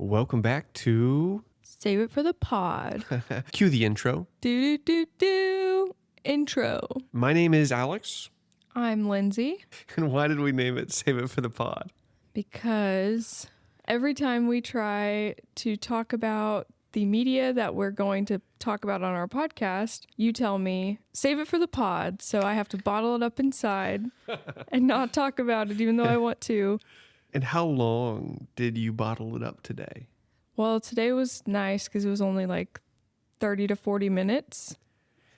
Welcome back to Save it for the pod. Cue the intro. Do. Intro. My name is Alex. I'm Lindsey. And why did we name it Save It for the Pod? Because every time we try to talk about the media that we're going to talk about on our podcast, you tell me, save it for the pod. So I have to bottle it up inside and not talk about it, even though I want to. And how long did you bottle it up today? Well, today was nice because it was only like 30 to 40 minutes.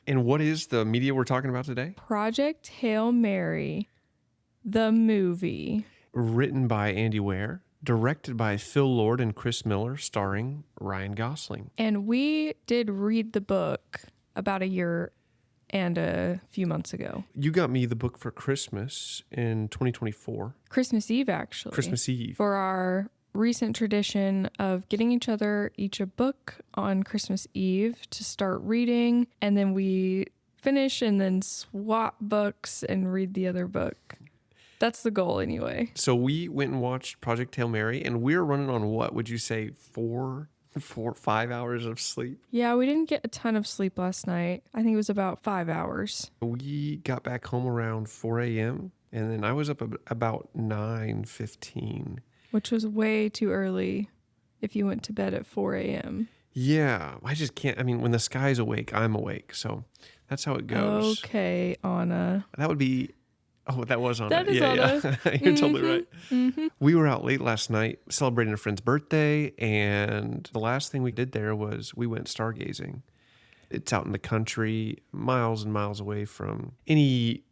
And what is the media we're talking about today? Project Hail Mary, the movie. Written by Andy Weir, directed by Phil Lord and Chris Miller, starring Ryan Gosling. And we did read the book about a year and a few months ago. You got me the book for Christmas in 2024. Christmas Eve, actually. Christmas Eve. For our recent tradition of getting each a book on Christmas Eve to start reading. And then we finish and then swap books and read the other book. That's the goal anyway. So we went and watched Project Hail Mary, and we're running on what would you say, 5 hours of sleep? Yeah, we didn't get a ton of sleep last night. I think it was about 5 hours. We got back home around 4 a.m., and then I was up about 9:15. Which was way too early if you went to bed at 4 a.m. Yeah, I just can't. I mean, when the sky's awake, I'm awake. So that's how it goes. Okay, Anna. That would be... Oh, that was on That it. is Yeah. You're totally right. Mm-hmm. We were out late last night celebrating a friend's birthday, and the last thing we did there was we went stargazing. It's out in the country, miles and miles away from any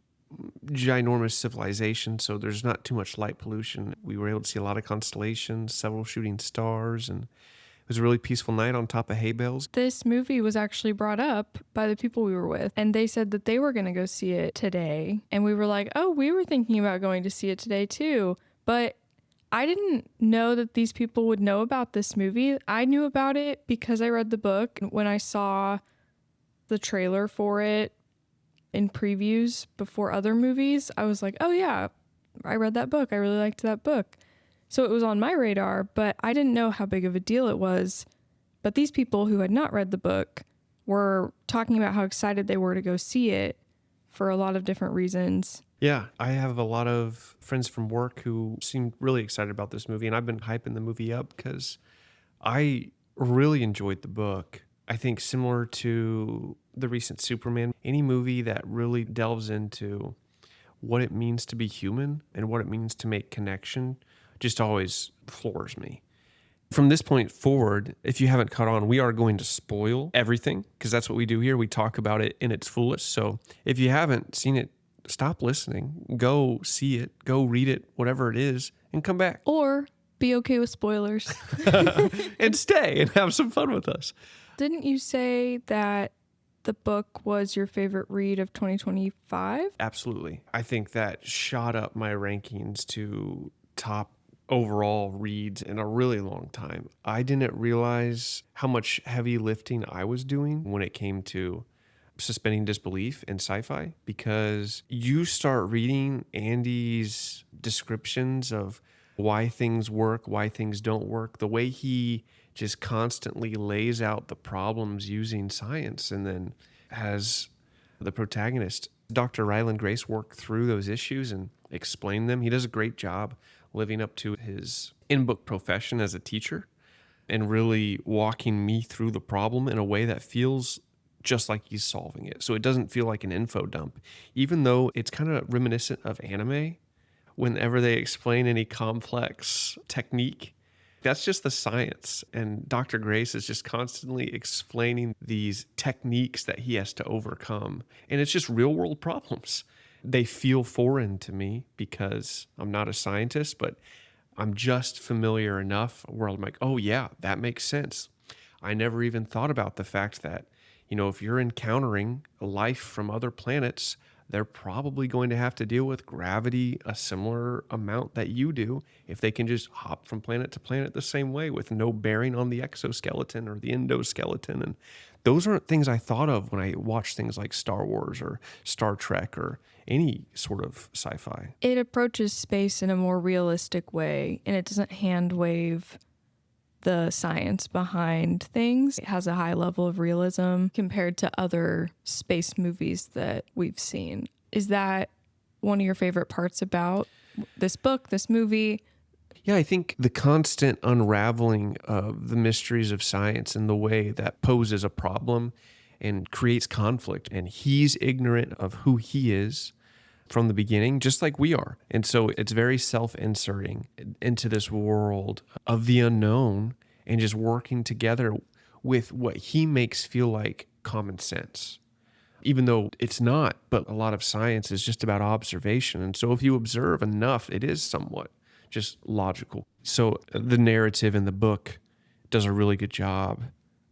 ginormous civilization, so there's not too much light pollution. We were able to see a lot of constellations, several shooting stars, and it was a really peaceful night on top of hay bales. This movie was actually brought up by the people we were with, and they said that they were going to go see it today. And we were like, oh, we were thinking about going to see it today too. But I didn't know that these people would know about this movie. I knew about it because I read the book. When I saw the trailer for it in previews before other movies, I was like, oh yeah, I read that book. I really liked that book. So it was on my radar, but I didn't know how big of a deal it was. But these people who had not read the book were talking about how excited they were to go see it for a lot of different reasons. Yeah, I have a lot of friends from work who seem really excited about this movie, and I've been hyping the movie up because I really enjoyed the book. I think similar to the recent Superman, any movie that really delves into what it means to be human and what it means to make connection just always floors me. From this point forward, if you haven't caught on, we are going to spoil everything because that's what we do here. We talk about it in its fullest. So if you haven't seen it, stop listening. Go see it. Go read it, whatever it is, and come back. Or be okay with spoilers. And stay and have some fun with us. Didn't you say that the book was your favorite read of 2025? Absolutely. I think that shot up my rankings to top overall reads in a really long time. I didn't realize how much heavy lifting I was doing when it came to suspending disbelief in sci-fi, because you start reading Andy's descriptions of why things work, why things don't work, the way he just constantly lays out the problems using science, and then has the protagonist, Dr. Ryland Grace, work through those issues and explain them. He does a great job living up to his in-book profession as a teacher and really walking me through the problem in a way that feels just like he's solving it. So it doesn't feel like an info dump, even though it's kind of reminiscent of anime. Whenever they explain any complex technique, that's just the science. And Dr. Grace is just constantly explaining these techniques that he has to overcome. And it's just real world problems. They feel foreign to me because I'm not a scientist, but I'm just familiar enough where I'm like, oh yeah, that makes sense. I never even thought about the fact that, if you're encountering life from other planets, they're probably going to have to deal with gravity a similar amount that you do if they can just hop from planet to planet the same way with no bearing on the exoskeleton or the endoskeleton. And those aren't things I thought of when I watch things like Star Wars or Star Trek or any sort of sci-fi. It approaches space in a more realistic way, and it doesn't hand wave the science behind things. It has a high level of realism compared to other space movies that we've seen. Is that one of your favorite parts about this book, this movie? Yeah, I think the constant unraveling of the mysteries of science and the way that poses a problem and creates conflict. And he's ignorant of who he is from the beginning, just like we are. And so it's very self-inserting into this world of the unknown and just working together with what he makes feel like common sense, even though it's not. But a lot of science is just about observation. And so if you observe enough, it is somewhat just logical. So the narrative in the book does a really good job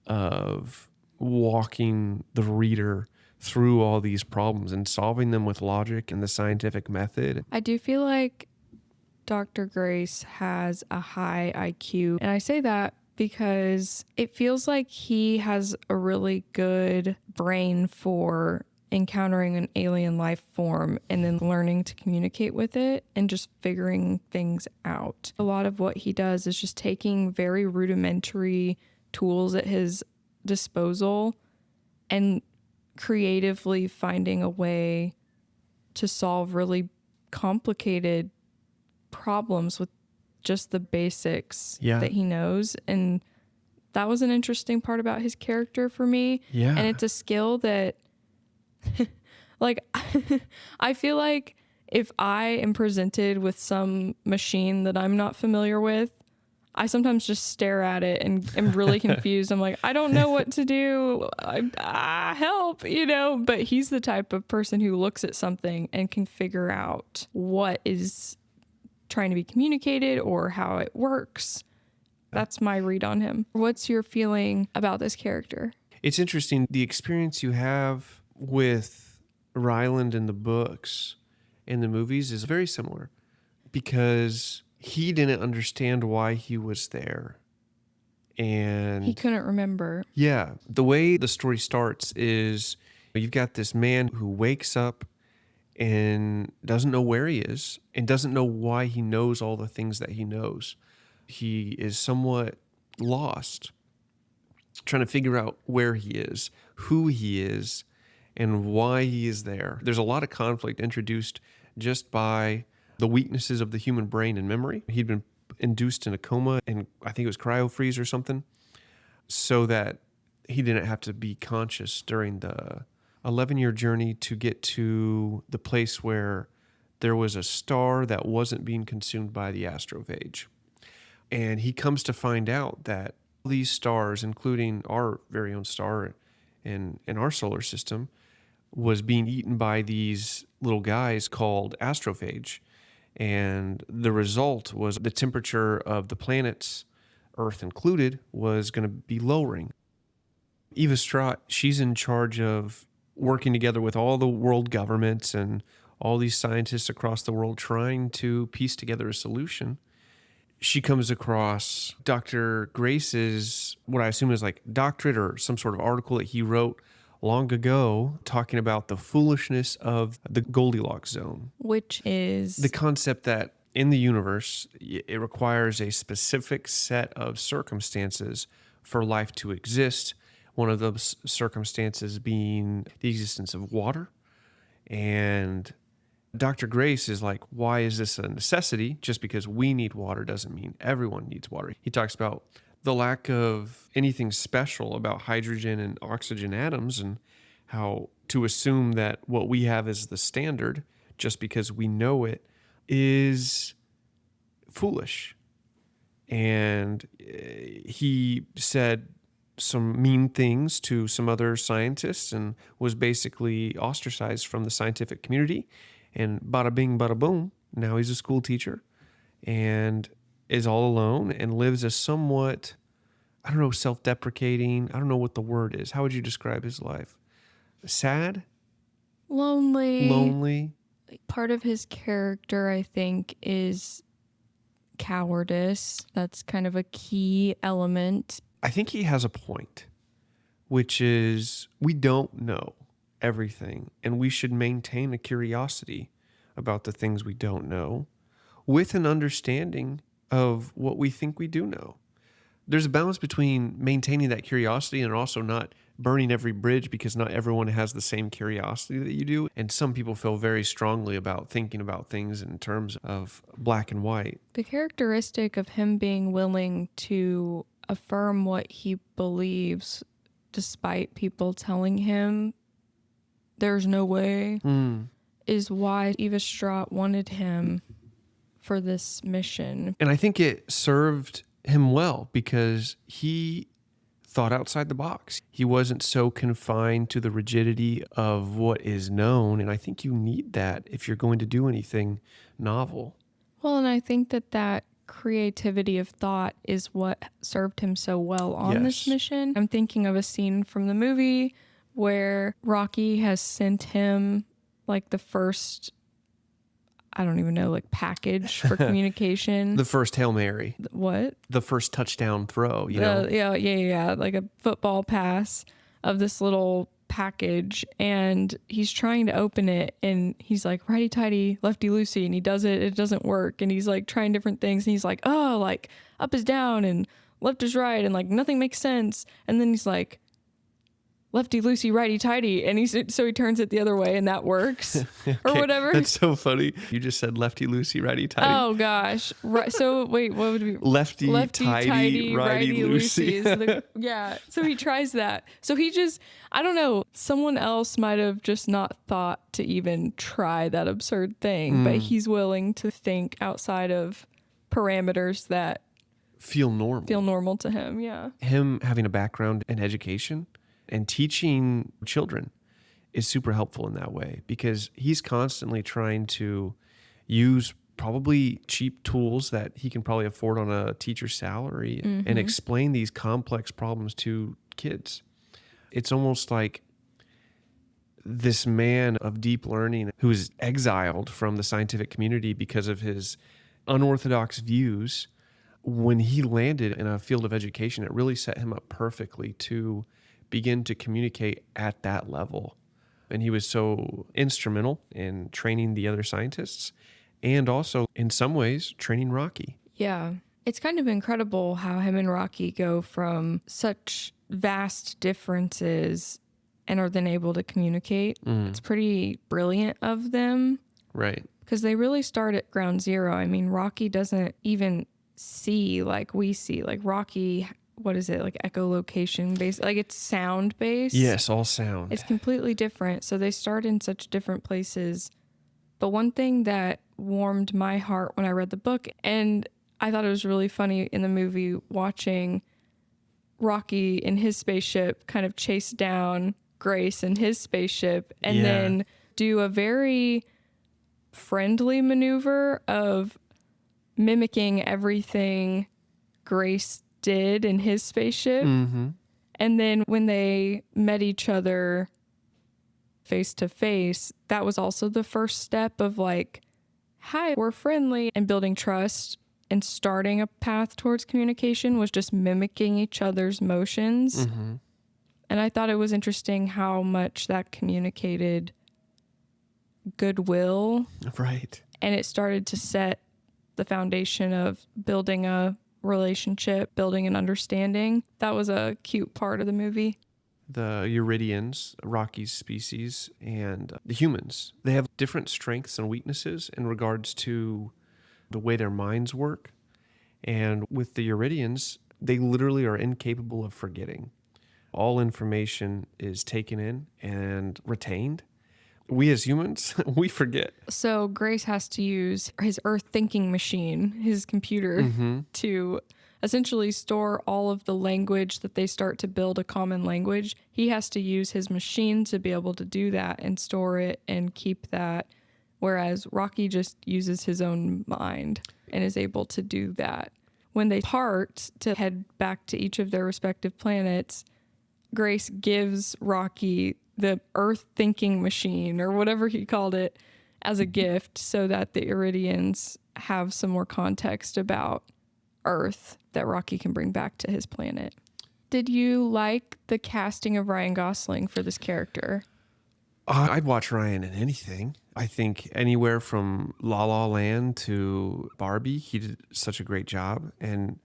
of walking the reader through all these problems and solving them with logic and the scientific method. I do feel like Dr. Grace has a high IQ. And I say that because it feels like he has a really good brain for encountering an alien life form and then learning to communicate with it and just figuring things out. A lot of what he does is just taking very rudimentary tools at his disposal and creatively finding a way to solve really complicated problems with just the basics that he knows. And that was an interesting part about his character for me. Yeah. And it's a skill that like I feel like if I am presented with some machine that I'm not familiar with, I sometimes just stare at it and am really confused. I'm like, I don't know what to do. Help, But he's the type of person who looks at something and can figure out what is trying to be communicated or how it works. That's my read on him. What's your feeling about this character? It's interesting. The experience you have with Ryland in the books and the movies is very similar because he didn't understand why he was there. And he couldn't remember. Yeah. The way the story starts is you've got this man who wakes up and doesn't know where he is and doesn't know why he knows all the things that he knows. He is somewhat lost, trying to figure out where he is, who he is, and why he is there. There's a lot of conflict introduced just by the weaknesses of the human brain and memory. He'd been induced in a coma, and I think it was cryo-freeze or something, so that he didn't have to be conscious during the 11-year journey to get to the place where there was a star that wasn't being consumed by the astrophage. And he comes to find out that these stars, including our very own star in our solar system, was being eaten by these little guys called astrophage. And the result was the temperature of the planets, Earth included, was going to be lowering. Eva Stratt, she's in charge of working together with all the world governments and all these scientists across the world trying to piece together a solution. She comes across Dr. Grace's, what I assume is like doctorate or some sort of article that he wrote long ago talking about the foolishness of the Goldilocks zone. Which is the concept that in the universe, it requires a specific set of circumstances for life to exist. One of those circumstances being the existence of water. And Dr. Grace is like, why is this a necessity? Just because we need water doesn't mean everyone needs water. He talks about the lack of anything special about hydrogen and oxygen atoms and how to assume that what we have is the standard just because we know it is foolish. And he said some mean things to some other scientists and was basically ostracized from the scientific community. And bada bing, bada boom, now he's a school teacher and is all alone and lives a somewhat, I don't know, self-deprecating. I don't know what the word is. How would you describe his life? Sad? Lonely. Part of his character, I think, is cowardice. That's kind of a key element. I think he has a point, which is we don't know everything, and we should maintain a curiosity about the things we don't know with an understanding of what we think we do know. there's a balance between maintaining that curiosity and also not burning every bridge, because not everyone has the same curiosity that you do. And some people feel very strongly about thinking about things in terms of black and white. The characteristic of him being willing to affirm what he believes despite people telling him there's no way is why Eva Stratt wanted him for this mission. And I think it served him well because he thought outside the box. He wasn't so confined to the rigidity of what is known. And I think you need that if you're going to do anything novel. Well, and I think that creativity of thought is what served him so well on this mission. I'm thinking of a scene from the movie where Rocky has sent him like the first, I don't even know, like package for communication. The first Hail Mary. What? The first touchdown throw, you know? Yeah. Like a football pass of this little package, and he's trying to open it, and he's like righty tighty, lefty loosey, and he does it. It doesn't work, and he's like trying different things, and he's like, oh, like up is down and left is right, and like nothing makes sense. And then he's like, lefty loosey, righty tighty, and he turns it the other way, and that works. Or whatever. That's so funny. You just said lefty loosey, righty tighty. Oh gosh. Right. So wait, what would it be? Lefty tighty, righty loosey. Yeah. So he tries that. So he just, I don't know, someone else might have just not thought to even try that absurd thing, but he's willing to think outside of parameters that feel normal to him. Yeah. Him having a background in education and teaching children is super helpful in that way, because he's constantly trying to use probably cheap tools that he can probably afford on a teacher's salary and explain these complex problems to kids. It's almost like this man of deep learning who is exiled from the scientific community because of his unorthodox views. When he landed in a field of education, it really set him up perfectly to begin to communicate at that level. And he was so instrumental in training the other scientists and also in some ways training Rocky. Yeah. It's kind of incredible how him and Rocky go from such vast differences and are then able to communicate. It's pretty brilliant of them. Right. Because they really start at ground zero. I mean, Rocky doesn't even see like we see. Like Rocky, what is it, like echolocation based, like it's sound based. Yes, all sound. It's completely different. So they start in such different places. But one thing that warmed my heart when I read the book, and I thought it was really funny in the movie, watching Rocky in his spaceship kind of chase down Grace in his spaceship and then do a very friendly maneuver of mimicking everything Grace did in his spaceship. And then when they met each other face to face, that was also the first step of like, hi, we're friendly, and building trust and starting a path towards communication was just mimicking each other's motions. And I thought it was interesting how much that communicated goodwill. Right. And it started to set the foundation of building a relationship, building an understanding. That was a cute part of the movie. The Eridians, Rocky's species, and the humans, they have different strengths and weaknesses in regards to the way their minds work. And with the Eridians, they literally are incapable of forgetting. All information is taken in and retained. We as humans, we forget. So Grace has to use his Earth thinking machine, his computer, to essentially store all of the language that they start to build a common language. He has to use his machine to be able to do that and store it and keep that, whereas Rocky just uses his own mind and is able to do that. When they part to head back to each of their respective planets, Grace gives Rocky the Earth thinking machine, or whatever he called it, as a gift so that the Eridians have some more context about Earth that Rocky can bring back to his planet. Did you like the casting of Ryan Gosling for this character? I'd watch Ryan in anything. I think anywhere from La La Land to Barbie, he did such a great job. And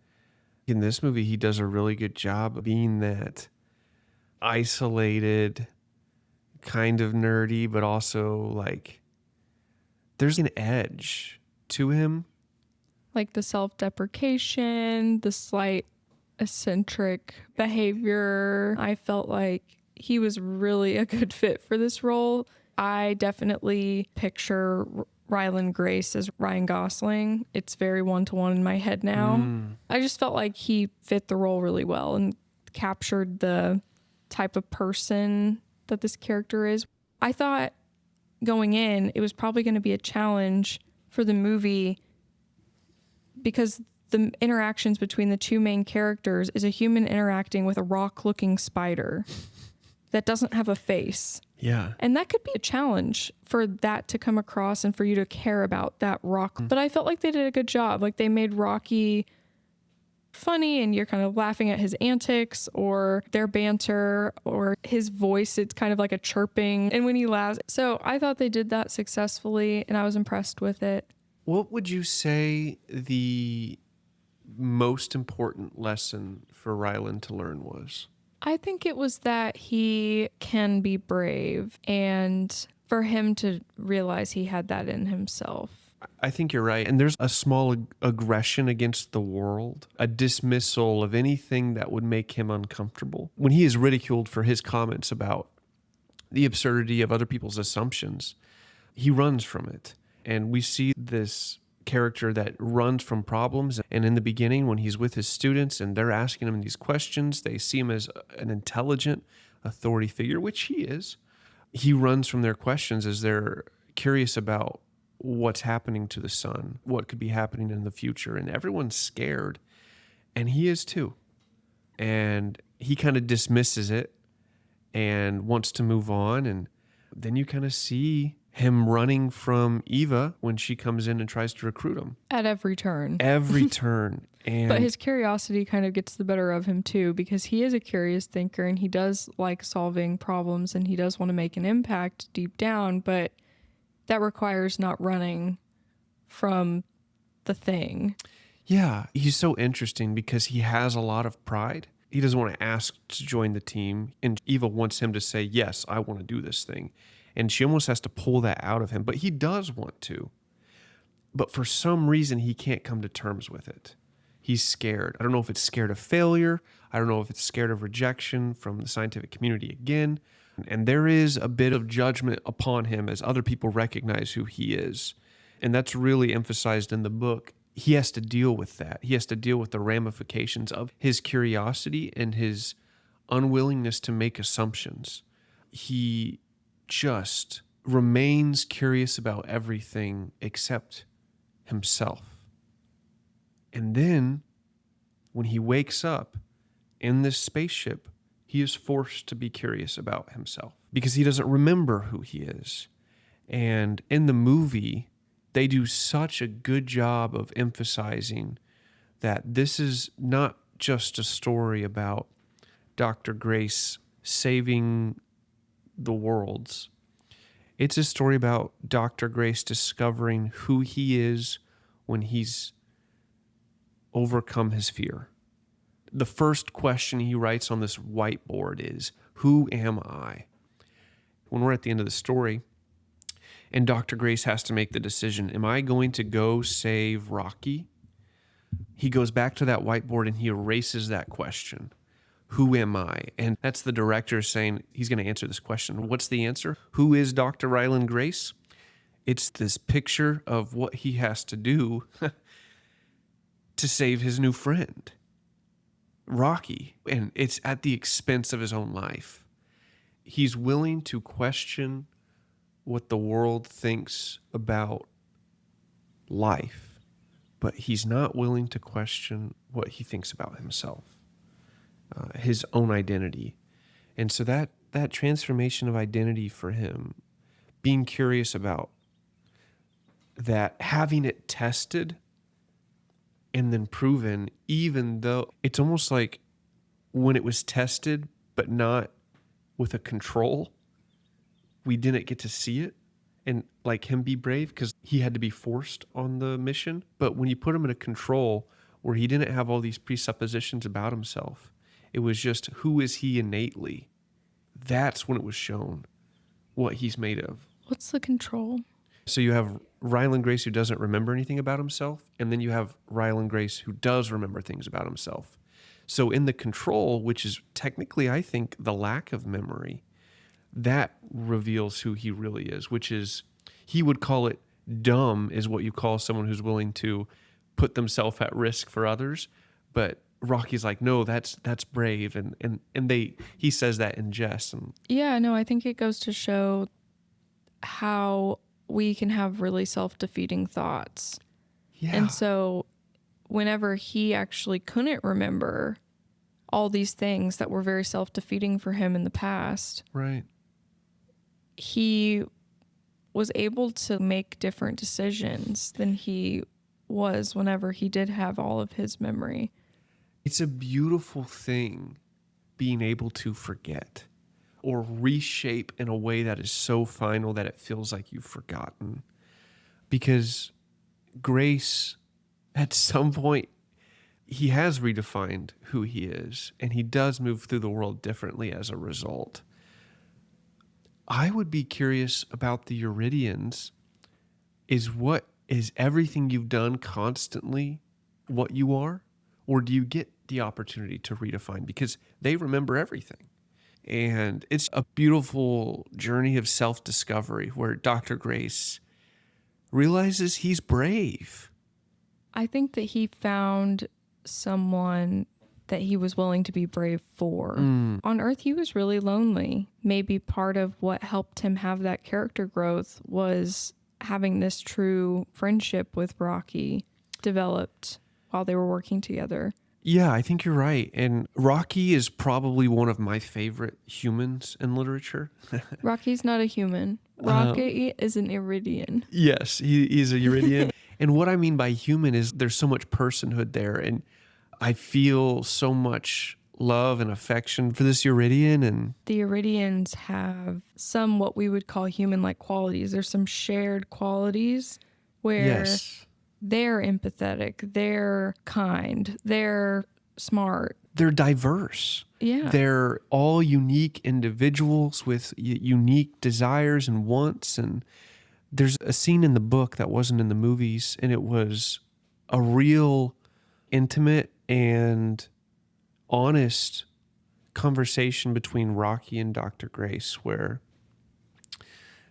In this movie, he does a really good job of being that isolated, kind of nerdy, but also like there's an edge to him. Like the self-deprecation, the slight eccentric behavior. I felt like he was really a good fit for this role. I definitely picture Ryland Grace as Ryan Gosling. It's very one-to-one in my head now. I just felt like he fit the role really well and captured the type of person that this character is. I thought going in, it was probably going to be a challenge for the movie because the interactions between the two main characters is a human interacting with a rock-looking spider that doesn't have a face. Yeah. And that could be a challenge for that to come across and for you to care about that rock. But I felt like they did a good job. Like they made Rocky funny and you're kind of laughing at his antics or their banter or his voice. It's kind of like a chirping. And when he laughs. So I thought they did that successfully and I was impressed with it. What would you say the most important lesson for Ryland to learn was? I think it was that he can be brave and for him to realize he had that in himself. I think you're right. And there's a small aggression against the world, a dismissal of anything that would make him uncomfortable. When he is ridiculed for his comments about the absurdity of other people's assumptions, he runs from it. And we see this character that runs from problems. And in the beginning, when he's with his students and they're asking him these questions, they see him as an intelligent authority figure, which he is. He runs from their questions as they're curious about what's happening to the sun, what could be happening in the future. And everyone's scared. And he is too. And he kind of dismisses it and wants to move on. And then you kind of see him running from Eva when she comes in and tries to recruit him. At every turn. Every turn. And but his curiosity kind of gets the better of him too, because he is a curious thinker and he does like solving problems and he does want to make an impact deep down, but that requires not running from the thing. Yeah, he's so interesting because he has a lot of pride. He doesn't want to ask to join the team. And Eva wants him to say, yes, I want to do this thing. And she almost has to pull that out of him. But he does want to. But for some reason, he can't come to terms with it. He's scared. I don't know if it's scared of failure. I don't know if it's scared of rejection from the scientific community again. And there is a bit of judgment upon him as other people recognize who he is. And that's really emphasized in the book. He has to deal with that. He has to deal with the ramifications of his curiosity and his unwillingness to make assumptions. He just remains curious about everything except himself. And then when he wakes up in this spaceship, he is forced to be curious about himself because he doesn't remember who he is. And in the movie, they do such a good job of emphasizing that this is not just a story about Dr. Grace saving the worlds. It's a story about Dr. Grace discovering who he is when he's overcome his fear. The first question he writes on this whiteboard is, who am I? When we're at the end of the story, and Dr. Grace has to make the decision, am I going to go save Rocky? He goes back to that whiteboard and he erases that question. Who am I? And that's the director saying he's going to answer this question. What's the answer? Who is Dr. Ryland Grace? It's this picture of what he has to do to save his new friend, Rocky. And it's at the expense of his own life. He's willing to question what the world thinks about life, but he's not willing to question what he thinks about himself, his own identity. And so that transformation of identity for him, being curious about that, having it tested and then proven, even though it's almost like when it was tested, but not with a control, we didn't get to see it and like him be brave because he had to be forced on the mission. But when you put him in a control, where he didn't have all these presuppositions about himself. It was just, who is he innately? That's when it was shown what he's made of. What's the control? So you have Ryland Grace, who doesn't remember anything about himself, and then you have Ryland Grace, who does remember things about himself. So in the control, which is technically, I think, the lack of memory, that reveals who he really is, which is, he would call it dumb, is what you call someone who's willing to put themselves at risk for others. But Rocky's like, no, that's brave. And he says that in jest. And Yeah, no, I think it goes to show how we can have really self-defeating thoughts. yeah, And so whenever he actually couldn't remember all these things that were very self-defeating for him in the past, right. he was able to make different decisions than he was whenever he did have all of his memory. It's a beautiful thing being able to forget or reshape in a way that is so final that it feels like you've forgotten. Because Grace, at some point, he has redefined who he is, and he does move through the world differently as a result. I would be curious about the Eridians. Is everything you've done constantly what you are? Or do you get the opportunity to redefine? Because they remember everything. And it's a beautiful journey of self-discovery where Dr. Grace realizes he's brave. I think that he found someone that he was willing to be brave for. On Earth, he was really lonely. Maybe part of what helped him have that character growth was having this true friendship with Rocky developed while they were working together. Yeah, I think you're right. And Rocky is probably one of my favorite humans in literature. Rocky's not a human. Rocky is an Eridian. Yes, he's a Eridian. And what I mean by human is there's so much personhood there. And I feel so much love and affection for this Eridian. And The Eridians have some what we would call human-like qualities. There's some shared qualities where yes, they're empathetic, they're kind, they're smart. they're diverse. Yeah. They're all unique individuals with unique desires and wants. And there's a scene in the book that wasn't in the movies, and it was a real intimate and honest conversation between Rocky and Dr. Grace, where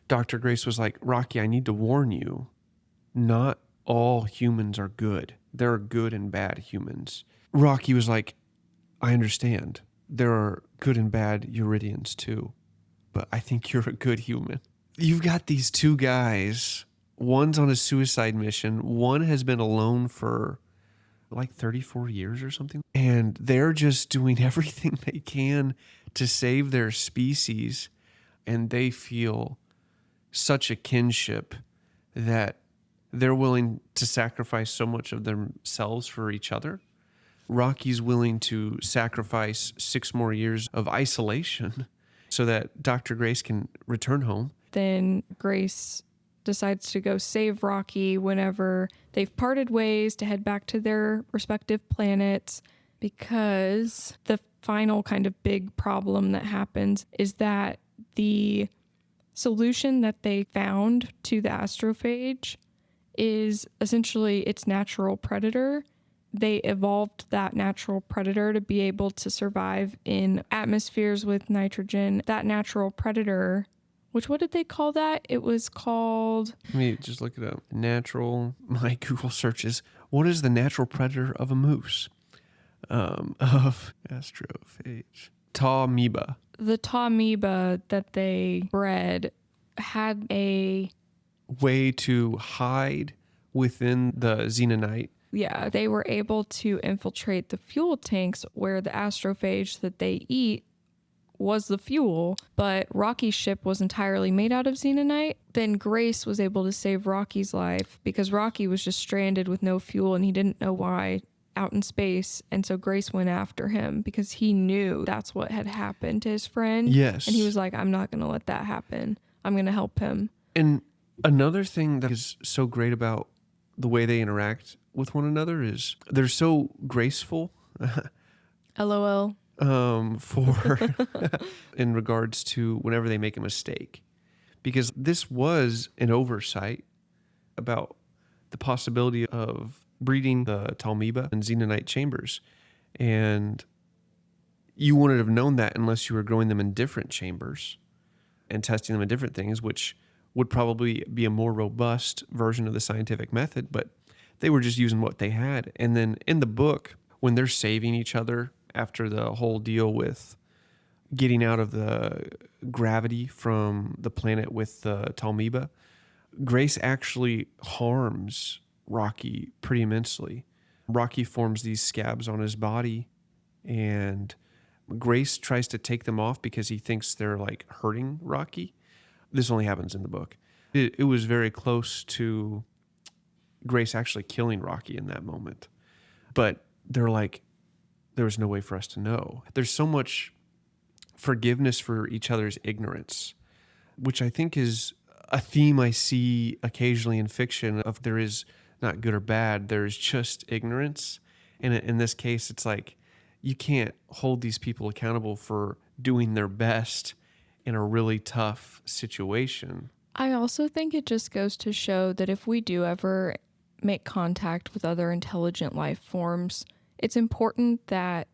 Dr. Grace was like, Rocky, I need to warn you, not all humans are good. There are good and bad humans. Rocky was like, I understand. There are good and bad Eridians too, but I think you're a good human. You've got these two guys. One's on a suicide mission. One has been alone for like 34 years or something. And they're just doing everything they can to save their species. And they feel such a kinship that they're willing to sacrifice so much of themselves for each other. Rocky's willing to sacrifice 6 more years of isolation so that Dr. Grace can return home. Then Grace decides to go save Rocky whenever they've parted ways to head back to their respective planets, because the final kind of big problem that happens is that the solution that they found to the astrophage is essentially its natural predator. They evolved that natural predator to be able to survive in atmospheres with nitrogen. That natural predator, which, what did they call that? It was called... Let me just look it up. Natural, my Google searches. What is the natural predator of a moose? Of astrophage. Tamoeba. The tamoeba that they bred had a... way to hide within the xenonite. Yeah, they were able to infiltrate the fuel tanks where the astrophage that they eat was the fuel, but Rocky's ship was entirely made out of xenonite. Then Grace was able to save Rocky's life because Rocky was just stranded with no fuel and he didn't know why out in space. And so Grace went after him because he knew that's what had happened to his friend. Yes. And he was like, I'm not going to let that happen. I'm going to help him. And another thing that is so great about the way they interact with one another is they're so graceful. LOL. For in regards to whenever they make a mistake, because this was an oversight about the possibility of breeding the Talmiba in xenonite chambers, and you wouldn't have known that unless you were growing them in different chambers and testing them in different things, which would probably be a more robust version of the scientific method, but they were just using what they had. And then in the book, when they're saving each other after the whole deal with getting out of the gravity from the planet with the Talmiba, Grace actually harms Rocky pretty immensely. Rocky forms these scabs on his body, and Grace tries to take them off because he thinks they're like hurting Rocky. This only happens in the book. It was very close to Grace actually killing Rocky in that moment. But they're like, there was no way for us to know. There's so much forgiveness for each other's ignorance, which I think is a theme I see occasionally in fiction of there is not good or bad, there's just ignorance. And in this case, it's like you can't hold these people accountable for doing their best in a really tough situation. I also think it just goes to show that if we do ever make contact with other intelligent life forms, it's important that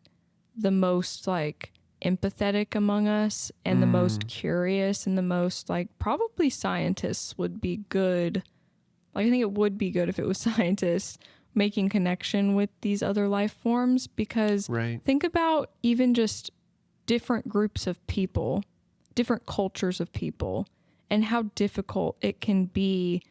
the most like empathetic among us and the most curious and the most like probably scientists would be good. Like I think it would be good if it was scientists making connection with these other life forms, because think about even just different groups of people, different cultures of people, and how difficult it can be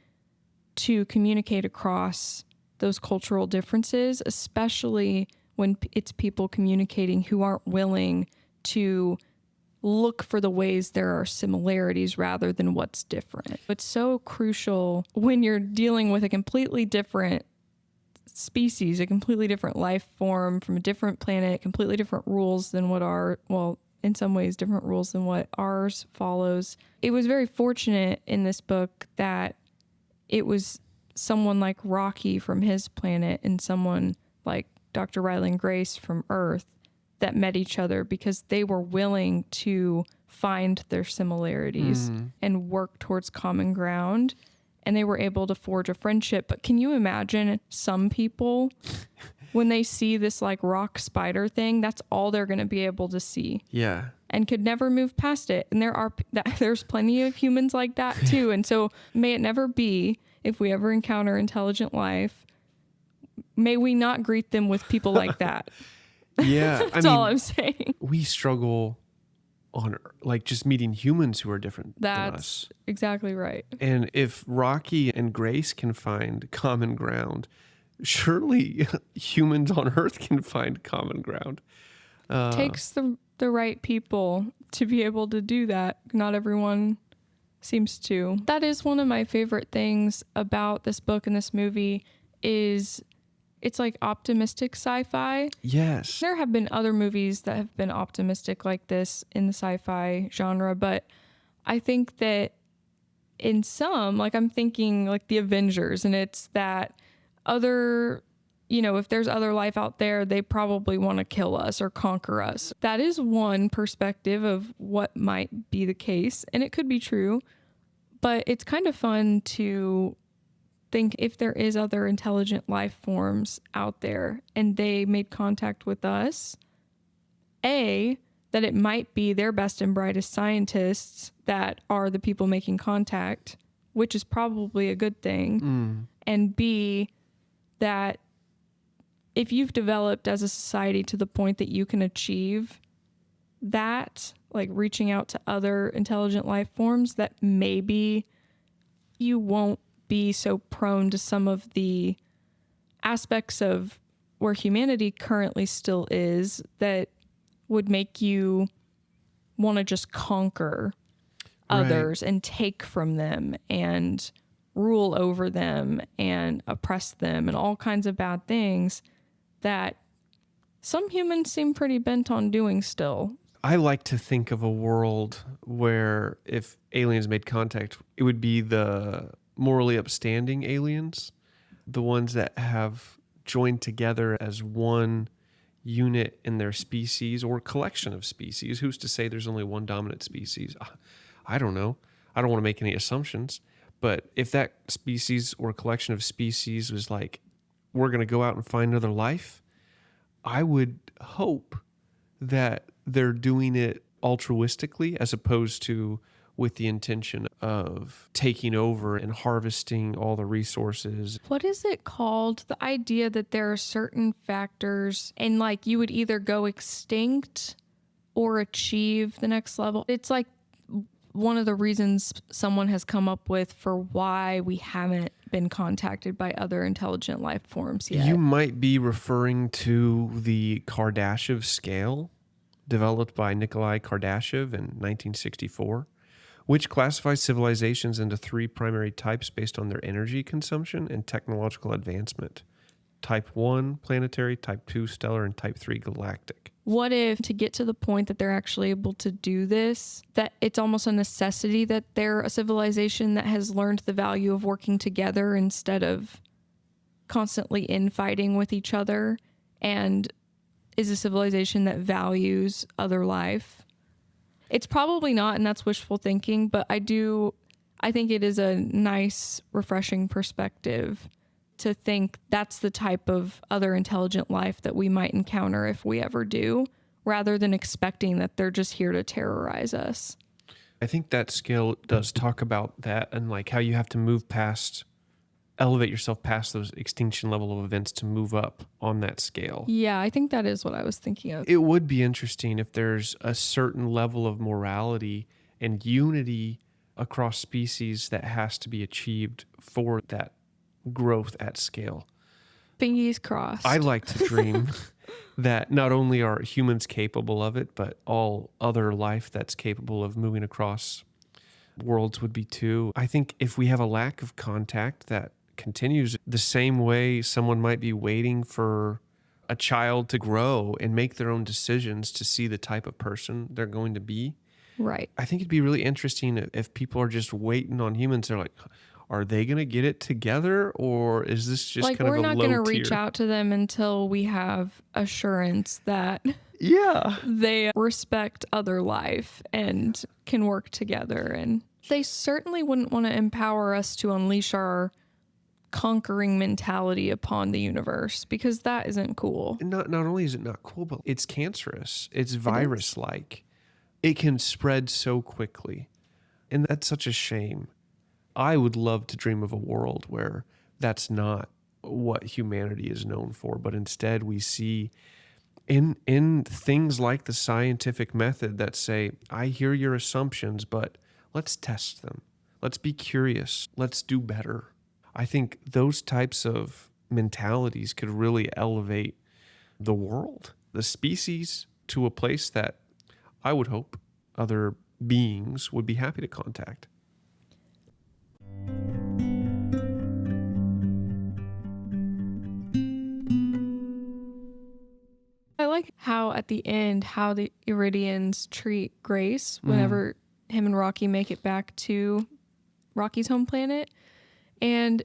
to communicate across those cultural differences, especially when it's people communicating who aren't willing to look for the ways there are similarities rather than what's different. It's so crucial when you're dealing with a completely different species, a completely different life form from a different planet, completely different rules than what our, well, in some ways different rules than what ours follows. It was very fortunate in this book that it was someone like Rocky from his planet and someone like Dr. Ryland Grace from Earth that met each other, because they were willing to find their similarities and work towards common ground, and they were able to forge a friendship. But can you imagine some people when they see this like rock spider thing, that's all they're going to be able to see. Yeah. And could never move past it. And there's plenty of humans like that too. And so may it never be, if we ever encounter intelligent life, may we not greet them with people like that. Yeah. That's all I'm saying. We struggle on like just meeting humans who are different than us. That's exactly right. And if Rocky and Grace can find common ground, surely humans on Earth can find common ground. Takes the right people to be able to do that. Not everyone seems to. That is one of my favorite things about this book and this movie is it's like optimistic sci-fi. Yes. There have been other movies that have been optimistic like this in the sci-fi genre, but I think that in some, like I'm thinking like the Avengers, and it's that other, you know, if there's other life out there, they probably want to kill us or conquer us. That is one perspective of what might be the case, and it could be true, but it's kind of fun to think if there is other intelligent life forms out there and they made contact with us, that it might be their best and brightest scientists that are the people making contact, which is probably a good thing. And B, that if you've developed as a society to the point that you can achieve that, like reaching out to other intelligent life forms, that maybe you won't be so prone to some of the aspects of where humanity currently still is that would make you want to just conquer others and take from them and rule over them and oppress them and all kinds of bad things that some humans seem pretty bent on doing still. I like to think of a world where if aliens made contact, it would be the morally upstanding aliens, the ones that have joined together as one unit in their species or collection of species. Who's to say there's only one dominant species? I don't know. I don't want to make any assumptions. But if that species or collection of species was like, we're going to go out and find another life, I would hope that they're doing it altruistically as opposed to with the intention of taking over and harvesting all the resources. What is it called? The idea that there are certain factors and like you would either go extinct or achieve the next level. It's like one of the reasons someone has come up with for why we haven't been contacted by other intelligent life forms yet. You might be referring to the Kardashev scale developed by Nikolai Kardashev in 1964. Which classifies civilizations into 3 primary types based on their energy consumption and technological advancement. Type 1, planetary, type 2, stellar, and type 3, galactic. What if to get to the point that they're actually able to do this, that it's almost a necessity that they're a civilization that has learned the value of working together instead of constantly infighting with each other, and is a civilization that values other life? It's probably not, and that's wishful thinking, but I think it is a nice, refreshing perspective to think that's the type of other intelligent life that we might encounter if we ever do, rather than expecting that they're just here to terrorize us. I think that scale does talk about that and like how you have to elevate yourself past those extinction level of events to move up on that scale. Yeah, I think that is what I was thinking of. It would be interesting if there's a certain level of morality and unity across species that has to be achieved for that growth at scale. Fingers crossed. I like to dream that not only are humans capable of it, but all other life that's capable of moving across worlds would be too. I think if we have a lack of contact that continues the same way someone might be waiting for a child to grow and make their own decisions to see the type of person they're going to be. Right. I think it'd be really interesting if people are just waiting on humans. They're like, are they going to get it together, or is this just like kind of a low tier? We're not going to reach out to them until we have assurance that they respect other life and can work together. And they certainly wouldn't want to empower us to unleash our conquering mentality upon the universe, because that isn't cool. Not only is it not cool, but it's cancerous. It's virus-like. It can spread so quickly. And that's such a shame. I would love to dream of a world where that's not what humanity is known for, but instead we see in things like the scientific method that say, I hear your assumptions, but let's test them. Let's be curious. Let's do better. I think those types of mentalities could really elevate the world, the species, to a place that I would hope other beings would be happy to contact. I like how at the end, how the Eridians treat Grace whenever him and Rocky make it back to Rocky's home planet. And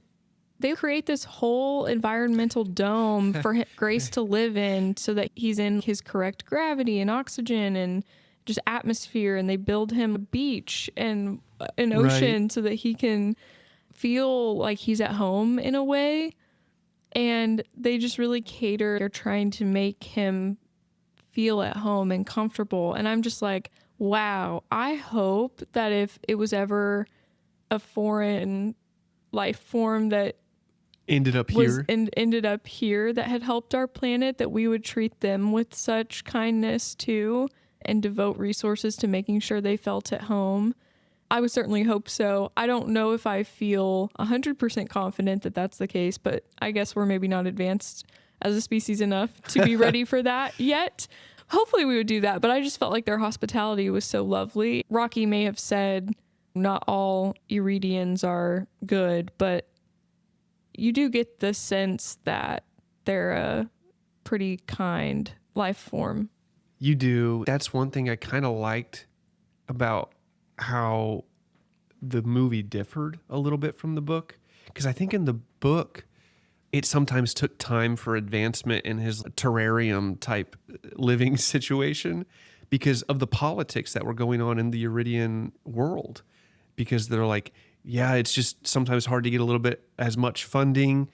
they create this whole environmental dome for Grace to live in so that he's in his correct gravity and oxygen and just atmosphere. And they build him a beach and an ocean so that he can feel like he's at home in a way. And they just really cater. They're trying to make him feel at home and comfortable. And I'm just like, wow, I hope that if it was ever a foreign life form that ended up here that had helped our planet, that we would treat them with such kindness too and devote resources to making sure they felt at home. I would certainly hope so. I don't know if I feel 100% confident that that's the case, but I guess we're maybe not advanced as a species enough to be ready for that yet. Hopefully we would do that, but I just felt like their hospitality was so lovely. Rocky may have said not all Eridians are good, but you do get the sense that they're a pretty kind life form. You do. That's one thing I kind of liked about how the movie differed a little bit from the book. Because I think in the book, it sometimes took time for advancement in his terrarium type living situation because of the politics that were going on in the Iridian world. Because they're like, yeah, it's just sometimes hard to get a little bit as much funding.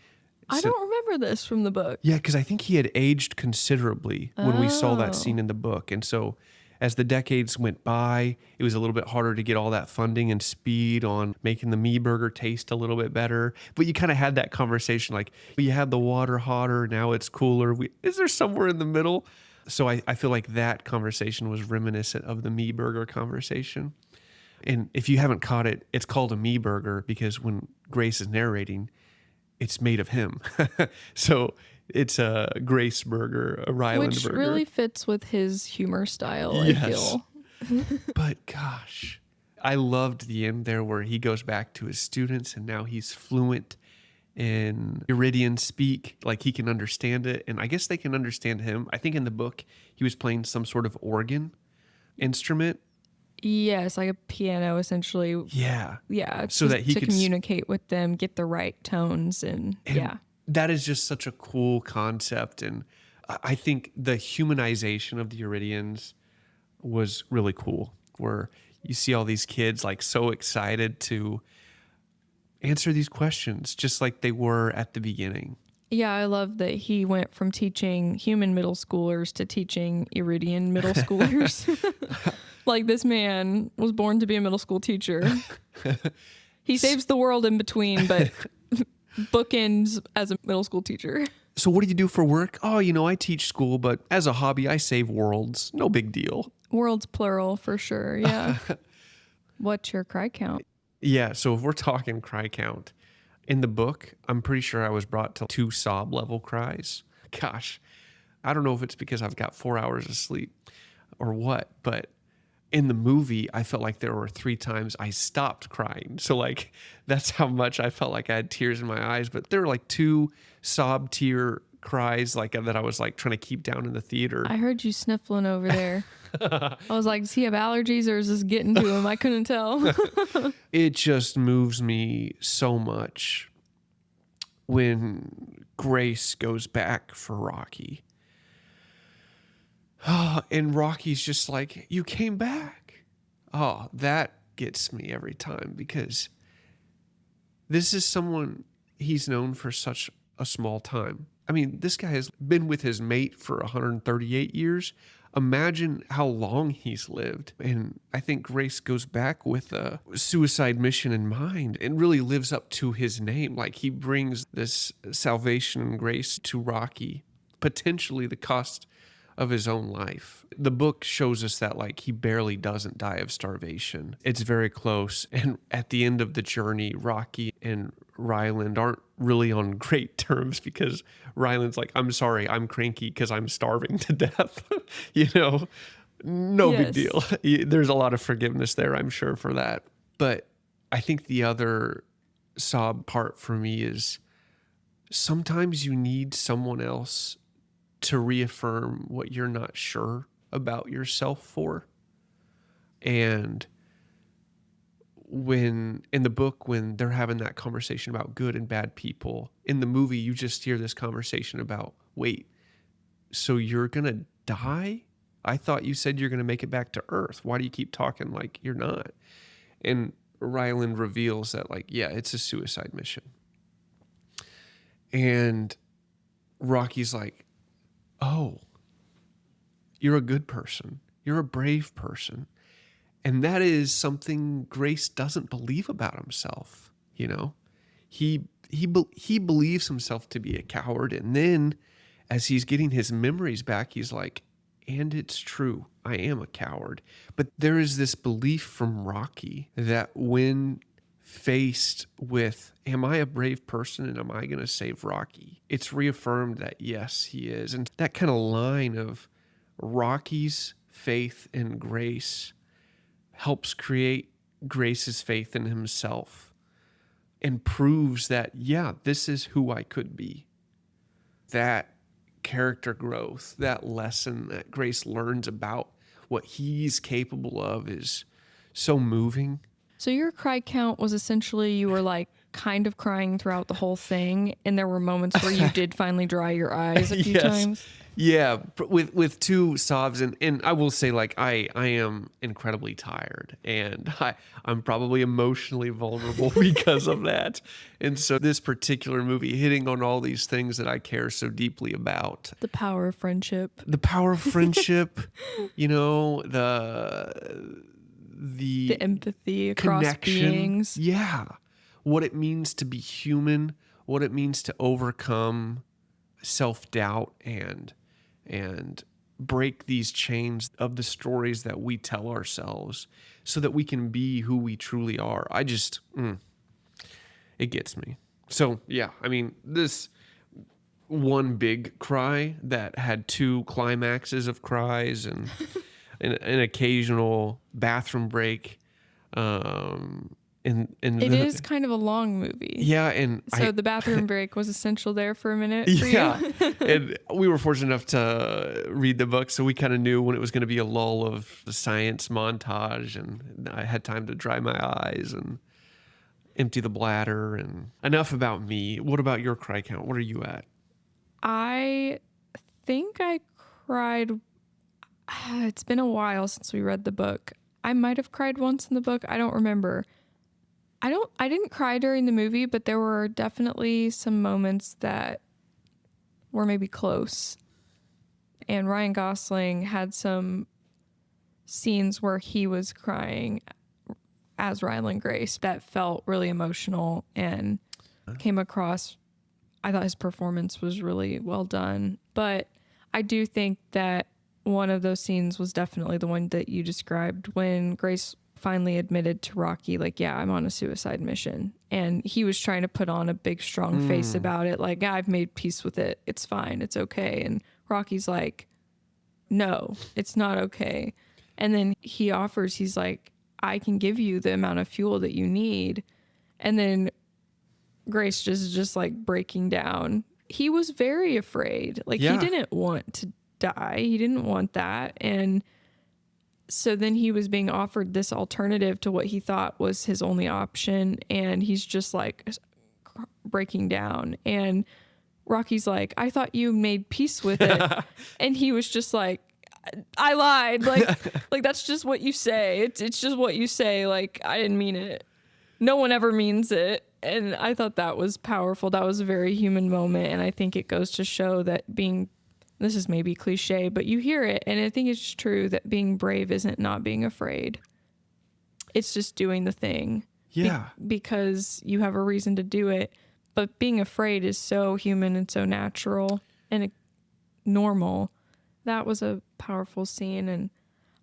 I So, don't remember this from the book. yeah, because I think he had aged considerably when we saw that Oh. scene in the book. And so as the decades went by, it was a little bit harder to get all that funding and speed on making the me burger taste a little bit better. But you kind of had that conversation like, you had the water hotter, now it's cooler. Is there somewhere in the middle? So I feel like that conversation was reminiscent of the me burger conversation. And if you haven't caught it, it's called a me burger because when Grace is narrating, it's made of him. So it's a Grace burger, a Ryland Which burger. really fits with his humor style, Yes. I feel. But gosh, I loved the end there where he goes back to his students and now he's fluent in Eridian speak, like he can understand it. And I guess they can understand him. I think in the book, he was playing some sort of organ instrument. Yes, like a piano, essentially. Yeah. Yeah, So that he to could communicate with them, get the right tones, and yeah. That is just such a cool concept. And I think the humanization of the Eridians was really cool, where you see all these kids like so excited to answer these questions, just like they were at the beginning. Yeah, I love that he went from teaching human middle schoolers to teaching Eridian middle schoolers. Like, this man was born to be a middle school teacher. He saves the world in between, but bookends as a middle school teacher. So what do you do for work? Oh, I teach school, but as a hobby, I save worlds. No big deal. Worlds plural for sure, yeah. What's your cry count? Yeah, so if we're talking cry count, in the book, I'm pretty sure I was brought to 2 sob level cries. Gosh, I don't know if it's because I've got 4 hours of sleep or what, but in the movie, I felt like there were 3 times I stopped crying. So like, that's how much I felt like I had tears in my eyes. But there were like 2 sob tear cries like that I was like trying to keep down in the theater. I heard you sniffling over there. I was like, does he have allergies or is this getting to him? I couldn't tell. It just moves me so much when Grace goes back for Rocky. And Rocky's just like, you came back. Oh, that gets me every time because this is someone he's known for such a small time. I mean, this guy has been with his mate for 138 years. Imagine how long he's lived. And I think Grace goes back with a suicide mission in mind and really lives up to his name. Like, he brings this salvation and grace to Rocky, potentially the cost of his own life. The book shows us that like he barely doesn't die of starvation. It's very close. And at the end of the journey, Rocky and Ryland aren't really on great terms because Ryland's like, I'm sorry, I'm cranky because I'm starving to death. No big deal. There's a lot of forgiveness there, I'm sure, for that. But I think the other sob part for me is sometimes you need someone else to reaffirm what you're not sure about yourself for. And when in the book, when they're having that conversation about good and bad people, in the movie, you just hear this conversation about, wait, so you're going to die? I thought you said you're going to make it back to Earth. Why do you keep talking like you're not? And Ryland reveals that like, yeah, it's a suicide mission. And Rocky's like, oh, you're a good person. You're a brave person. And that is something Grace doesn't believe about himself. He believes himself to be a coward. And then as he's getting his memories back, he's like, and it's true, I am a coward. But there is this belief from Rocky that when faced with, am I a brave person and am I going to save Rocky? It's reaffirmed that yes, he is. And that kind of line of Rocky's faith in Grace helps create Grace's faith in himself and proves that, yeah, this is who I could be. That character growth, that lesson that Grace learns about what he's capable of is so moving. So your cry count was essentially you were like kind of crying throughout the whole thing, and there were moments where you did finally dry your eyes a few Yes. times. Yeah, with two sobs, and I will say, like, I am incredibly tired, and I'm probably emotionally vulnerable because of that. And so this particular movie hitting on all these things that I care so deeply about. The power of friendship. The power of friendship, you know, The empathy across connection. beings. Yeah. What it means to be human, what it means to overcome self-doubt and break these chains of the stories that we tell ourselves so that we can be who we truly are. It gets me. So, yeah, I mean, this one big cry that had two climaxes of cries and an occasional bathroom break. It is kind of a long movie. Yeah, and so the bathroom break was essential there for a minute for yeah, you. and we were fortunate enough to read the book, so we kind of knew when it was going to be a lull of the science montage, and I had time to dry my eyes and empty the bladder. And enough about me. What about your cry count? What are you at? I think I cried. It's been a while since we read the book. I might have cried once in the book. I don't remember. I didn't cry during the movie, but there were definitely some moments that were maybe close. And Ryan Gosling had some scenes where he was crying as Ryland Grace that felt really emotional and came across. I thought his performance was really well done. But I do think that one of those scenes was definitely the one that you described when Grace finally admitted to Rocky, like, yeah, I'm on a suicide mission. And he was trying to put on a big, strong face about it. Like, yeah, I've made peace with it. It's fine. It's okay. And Rocky's like, no, it's not okay. And then he offers, he's like, I can give you the amount of fuel that you need. And then Grace just like breaking down. He was very afraid. Like, he didn't want to die. He didn't want that. And so then he was being offered this alternative to what he thought was his only option. And he's just like breaking down. And Rocky's like, I thought you made peace with it. And he was just like, I lied. Like that's just what you say. It's just what you say. Like, I didn't mean it. No one ever means it. And I thought that was powerful. That was a very human moment. And I think it goes to show that this is maybe cliche, but you hear it. And I think it's true that being brave isn't not being afraid. It's just doing the thing. Yeah. Because you have a reason to do it. But being afraid is so human and so natural and normal. That was a powerful scene. And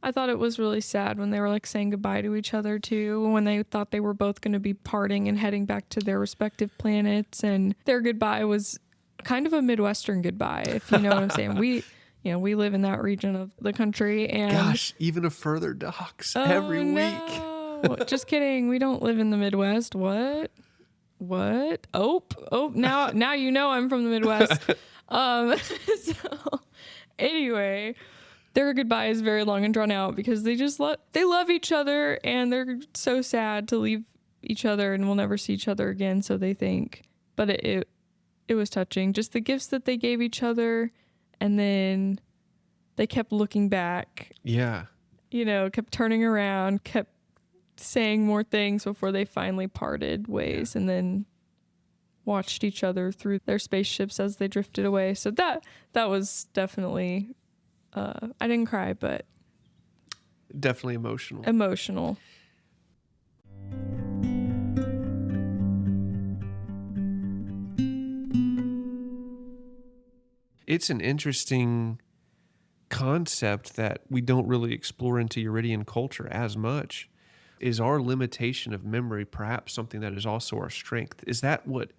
I thought it was really sad when they were like saying goodbye to each other too, when they thought they were both going to be parting and heading back to their respective planets. And their goodbye was kind of a Midwestern goodbye, if you know what I'm saying. We live in that region of the country, and gosh, even a further docks every week. Just kidding. We don't live in the Midwest. What? Oh, now you know I'm from the Midwest. So anyway, their goodbye is very long and drawn out because they love each other, and they're so sad to leave each other and will never see each other again, so they think. But it was touching. Just the gifts that they gave each other, and then they kept looking back. Yeah. Kept turning around, kept saying more things before they finally parted ways, and then watched each other through their spaceships as they drifted away. So that was definitely, I didn't cry, but definitely emotional. It's an interesting concept that we don't really explore into Eridian culture as much. Is our limitation of memory perhaps something that is also our strength? Is that what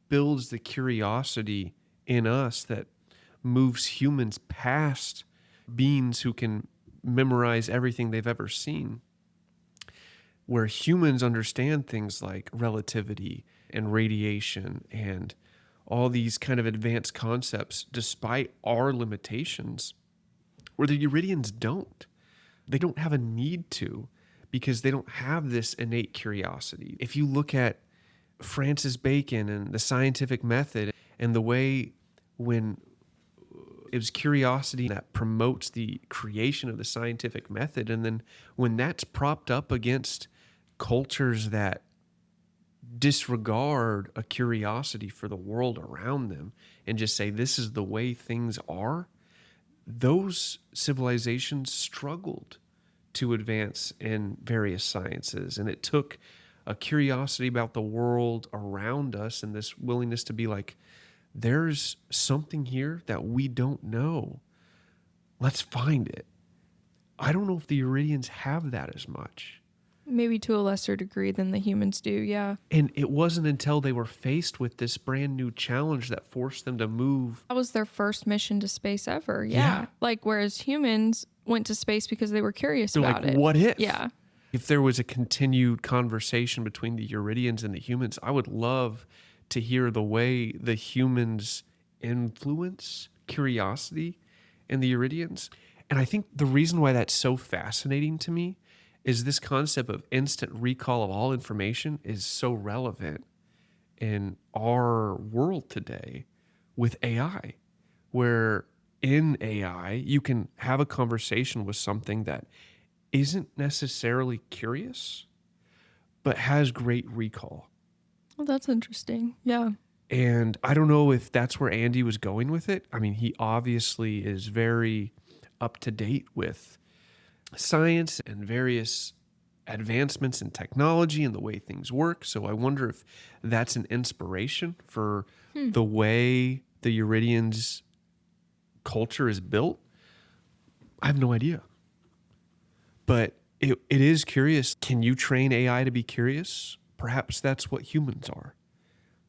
builds the curiosity in us that moves humans past beings who can memorize everything they've ever seen? Where humans understand things like relativity and radiation and all these kind of advanced concepts despite our limitations, where the Eridians don't. They don't have a need to, because they don't have this innate curiosity. If you look at Francis Bacon and the scientific method, and the way when it was curiosity that promotes the creation of the scientific method. And then when that's propped up against cultures that disregard a curiosity for the world around them and just say, this is the way things are, those civilizations struggled to advance in various sciences. And it took a curiosity about the world around us and this willingness to be like, there's something here that we don't know. Let's find it. I don't know if the Eridians have that as much. Maybe to a lesser degree than the humans do, yeah. And it wasn't until they were faced with this brand new challenge that forced them to move. That was their first mission to space ever, yeah. Like, whereas humans went to space because they were curious They're about like, it. what if? Yeah. If there was a continued conversation between the Eridians and the humans, I would love to hear the way the humans influence curiosity in the Eridians. And I think the reason why that's so fascinating to me is this concept of instant recall of all information is so relevant in our world today with AI, where in AI, you can have a conversation with something that isn't necessarily curious, but has great recall. Well, that's interesting. Yeah. And I don't know if that's where Andy was going with it. I mean, he obviously is very up to date with science and various advancements in technology and the way things work. So I wonder if that's an inspiration for the way the Eridians' culture is built. I have no idea. But it is curious. Can you train AI to be curious? Perhaps that's what humans are.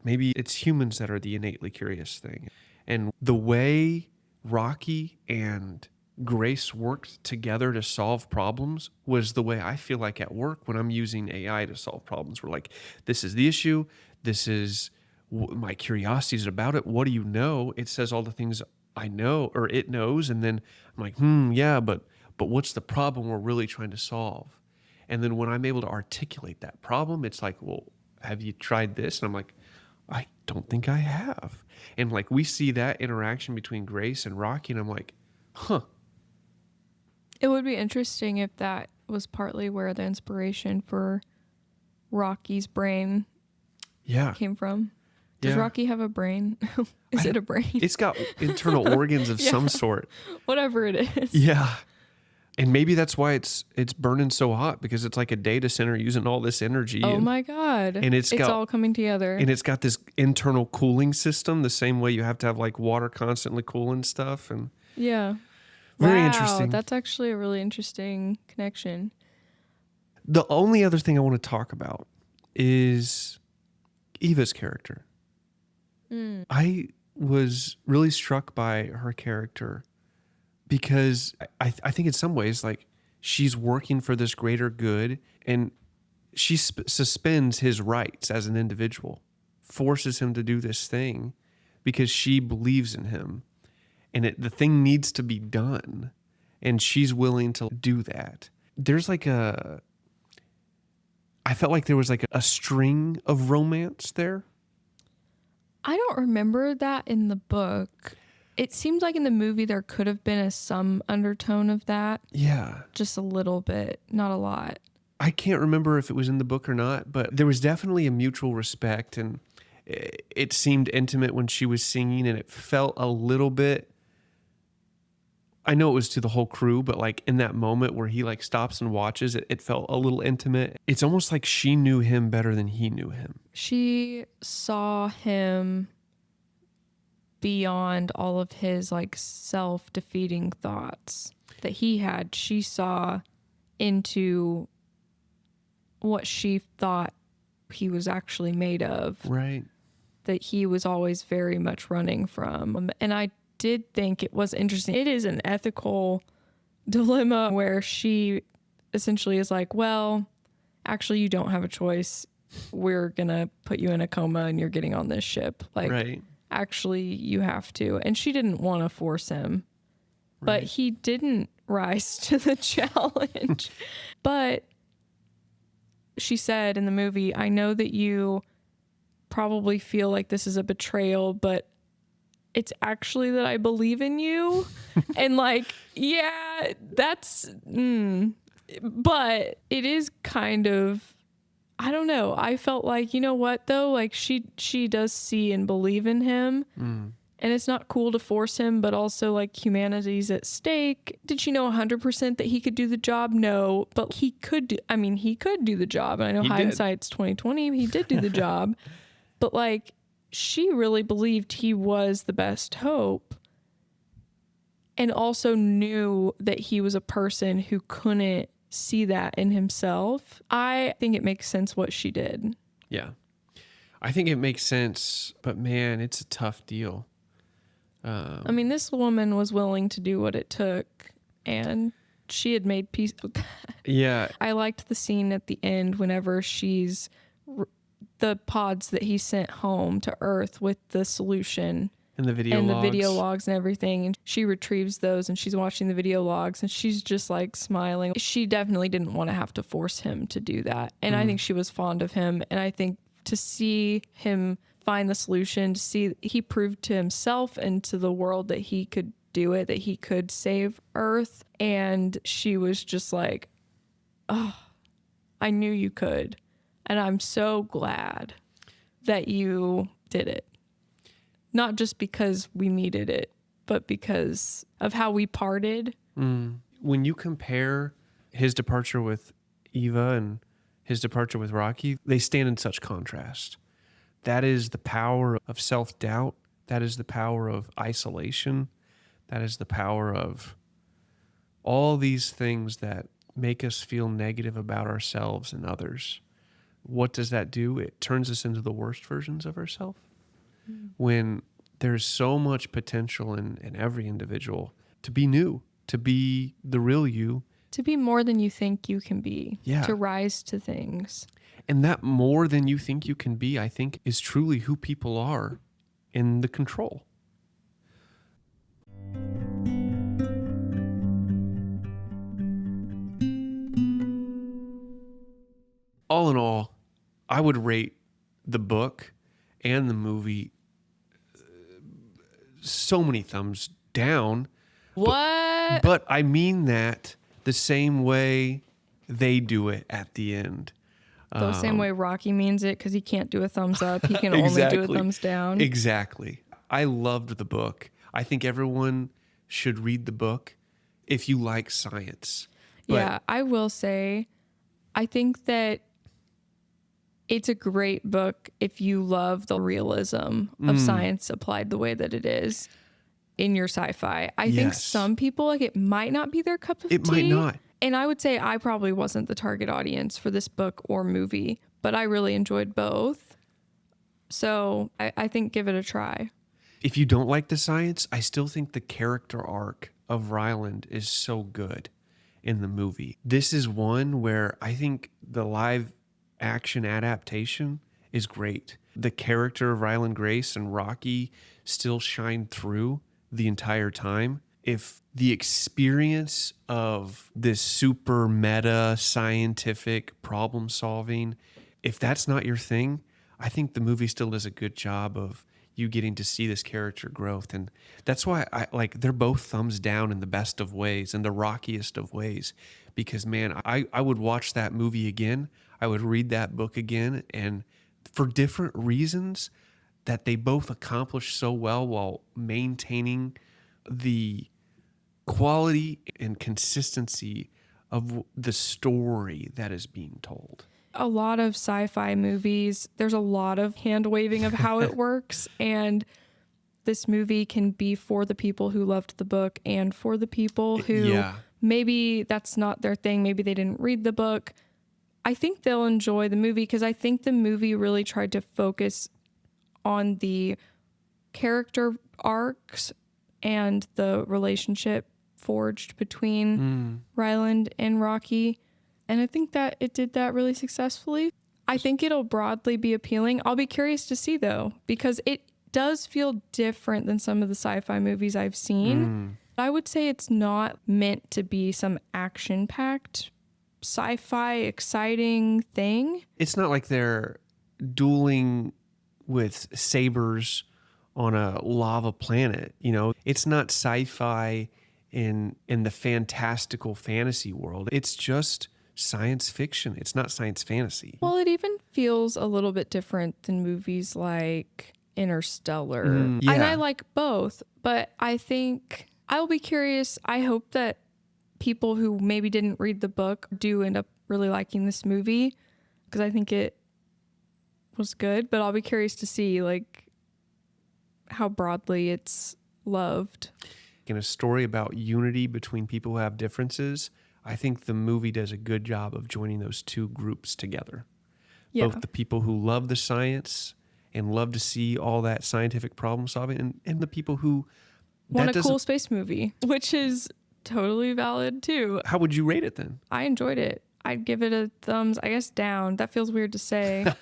Maybe it's humans that are the innately curious thing. And the way Rocky and Grace worked together to solve problems was the way I feel like at work when I'm using AI to solve problems. We're like, this is the issue. This is my curiosity is about it. What do you know? It says all the things I know or it knows. And then I'm like, yeah, but what's the problem we're really trying to solve? And then when I'm able to articulate that problem, it's like, well, have you tried this? And I'm like, I don't think I have. And like we see that interaction between Grace and Rocky, and I'm like, It would be interesting if that was partly where the inspiration for Rocky's brain came from. Does Rocky have a brain? Is it a brain? It's got internal organs of some sort. Whatever it is. Yeah. And maybe that's why it's burning so hot, because it's like a data center using all this energy. Oh my God. And it's all coming together. And it's got this internal cooling system, the same way you have to have like water constantly cooling stuff. And yeah. Very wow, interesting. That's actually a really interesting connection. The only other thing I want to talk about is Eva's character. I was really struck by her character because I think in some ways, like, she's working for this greater good, and she suspends his rights as an individual, forces him to do this thing because she believes in him, and the thing needs to be done, and she's willing to do that. There's like I felt like there was like a string of romance there. I don't remember that in the book. It seemed like in the movie there could have been some undertone of that. Yeah. Just a little bit, not a lot. I can't remember if it was in the book or not, but there was definitely a mutual respect, and it seemed intimate when she was singing, and it felt a little bit, I know it was to the whole crew, but like in that moment where he like stops and watches, it felt a little intimate. It's almost like she knew him better than he knew him. She saw him beyond all of his like self-defeating thoughts that he had. She saw into what she thought he was actually made of. Right. That he was always very much running from. And I did think it was interesting. It is an ethical dilemma where she essentially is like, well, actually you don't have a choice. We're going to put you in a coma and you're getting on this ship. Like, right. Actually you have to. And she didn't want to force him, but he didn't rise to the challenge. But she said in the movie, I know that you probably feel like this is a betrayal, but it's actually that I believe in you. And like, yeah, that's, but it is kind of, I don't know. I felt like, you know what though? Like she does see and believe in him. And it's not cool to force him, but also like humanity's at stake. Did she know 100% that he could do the job? No, but he could do, I mean, he could do the job. And I know hindsight's 2020. He did do the job, but like she really believed he was the best hope and also knew that he was a person who couldn't see that in himself. I think it makes sense what she did. Yeah. I think it makes sense, but man, it's a tough deal. I mean, this woman was willing to do what it took, and she had made peace with that. Yeah. I liked the scene at the end whenever she's the pods that he sent home to Earth with the solution And the video and logs. the video logs and everything. And she retrieves those and she's watching the video logs and she's just like smiling. She definitely didn't want to have to force him to do that. And I think she was fond of him. And I think to see him find the solution, to see he proved to himself and to the world that he could do it, that he could save Earth. And she was just like, oh, I knew you could. And I'm so glad that you did it. Not just because we needed it, but because of how we parted. When you compare his departure with Eva and his departure with Rocky, they stand in such contrast. That is the power of self-doubt. That is the power of isolation. That is the power of all these things that make us feel negative about ourselves and others. What does that do? It turns us into the worst versions of ourselves. When there's so much potential in every individual to be new, to be the real you. To be more than you think you can be. Yeah. To rise to things. And that more than you think you can be, I think, is truly who people are in the control. All in all, I would rate the book and the movie so many thumbs down. What? But I mean that the same way they do it at the end. The same way Rocky means it, because he can't do a thumbs up. He can only do a thumbs down. Exactly. I loved the book. I think everyone should read the book if you like science. Yeah, I will say, I think that it's a great book if you love the realism of science applied the way that it is in your sci-fi. I think some people, like, it might not be their cup of tea. It might not. And I would say I probably wasn't the target audience for this book or movie, but I really enjoyed both. So I think give it a try. If you don't like the science, I still think the character arc of Ryland is so good in the movie. This is one where I think the live action adaptation is great. The character of Ryland Grace and Rocky still shine through the entire time. If the experience of this super meta scientific problem solving, if that's not your thing, I think the movie still does a good job of you getting to see this character growth. And that's why I like, they're both thumbs down in the best of ways and the rockiest of ways, because man, I would watch that movie again. I would read that book again, and for different reasons that they both accomplish so well while maintaining the quality and consistency of the story that is being told. A lot of sci-fi movies, there's a lot of hand waving of how it works. And this movie can be for the people who loved the book and for the people who maybe that's not their thing. Maybe they didn't read the book. I think they'll enjoy the movie because I think the movie really tried to focus on the character arcs and the relationship forged between Ryland and Rocky. And I think that it did that really successfully. I think it'll broadly be appealing. I'll be curious to see, though, because it does feel different than some of the sci-fi movies I've seen. I would say it's not meant to be some action-packed, sci-fi, exciting thing. It's not like they're dueling with sabers on a lava planet. You know, it's not sci-fi in the fantastical fantasy world. It's just science fiction. It's not science fantasy. Well, it even feels a little bit different than movies like Interstellar. And I like both, but I think I'll be curious. I hope that people who maybe didn't read the book do end up really liking this movie, because I think it was good, but I'll be curious to see like how broadly it's loved. In a story about unity between people who have differences, I think the movie does a good job of joining those two groups together. Yeah. Both the people who love the science and love to see all that scientific problem solving, and the people who want a cool space movie, which is totally valid too. How would you rate it then? I enjoyed it. I'd give it a thumbs, I guess, down. That feels weird to say.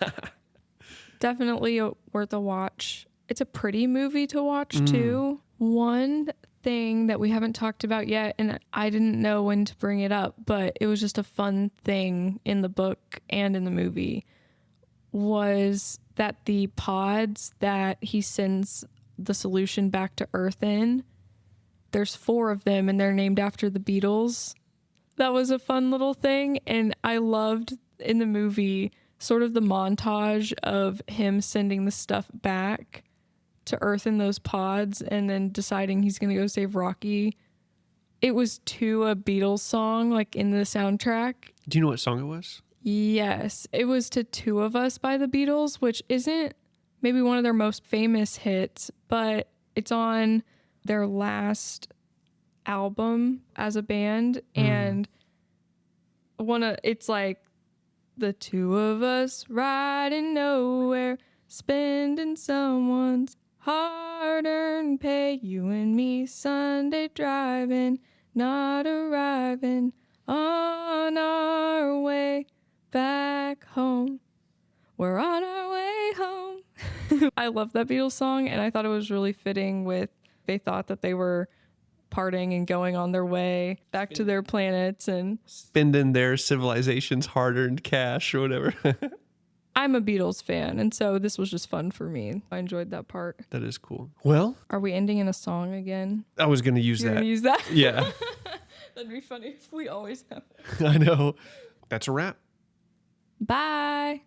Definitely worth a watch. It's a pretty movie to watch too. One thing that we haven't talked about yet, and I didn't know when to bring it up, but it was just a fun thing in the book and in the movie, was that the pods that he sends the solution back to Earth in, there's 4 of them and they're named after the Beatles. That was a fun little thing, and I loved in the movie sort of the montage of him sending the stuff back to Earth in those pods and then deciding he's going to go save Rocky. It was to a Beatles song, like in the soundtrack. Do you know what song it was? Yes, it was to Two of Us by the Beatles, which isn't maybe one of their most famous hits, but it's on their last album as a band. And it's like the two of us riding nowhere, spending someone's hard-earned pay, you and me Sunday driving, not arriving on our way back home. We're on our way home. I love that Beatles song, and I thought it was really fitting with, they thought that they were parting and going on their way back to their planets and spending their civilization's hard-earned cash or whatever. I'm a Beatles fan, and so this was just fun for me. I enjoyed that part. That is cool. Well, are we ending in a song again? I was going to use You're that. Gonna use that? Yeah. That'd be funny if we always have. I know. That's a wrap. Bye.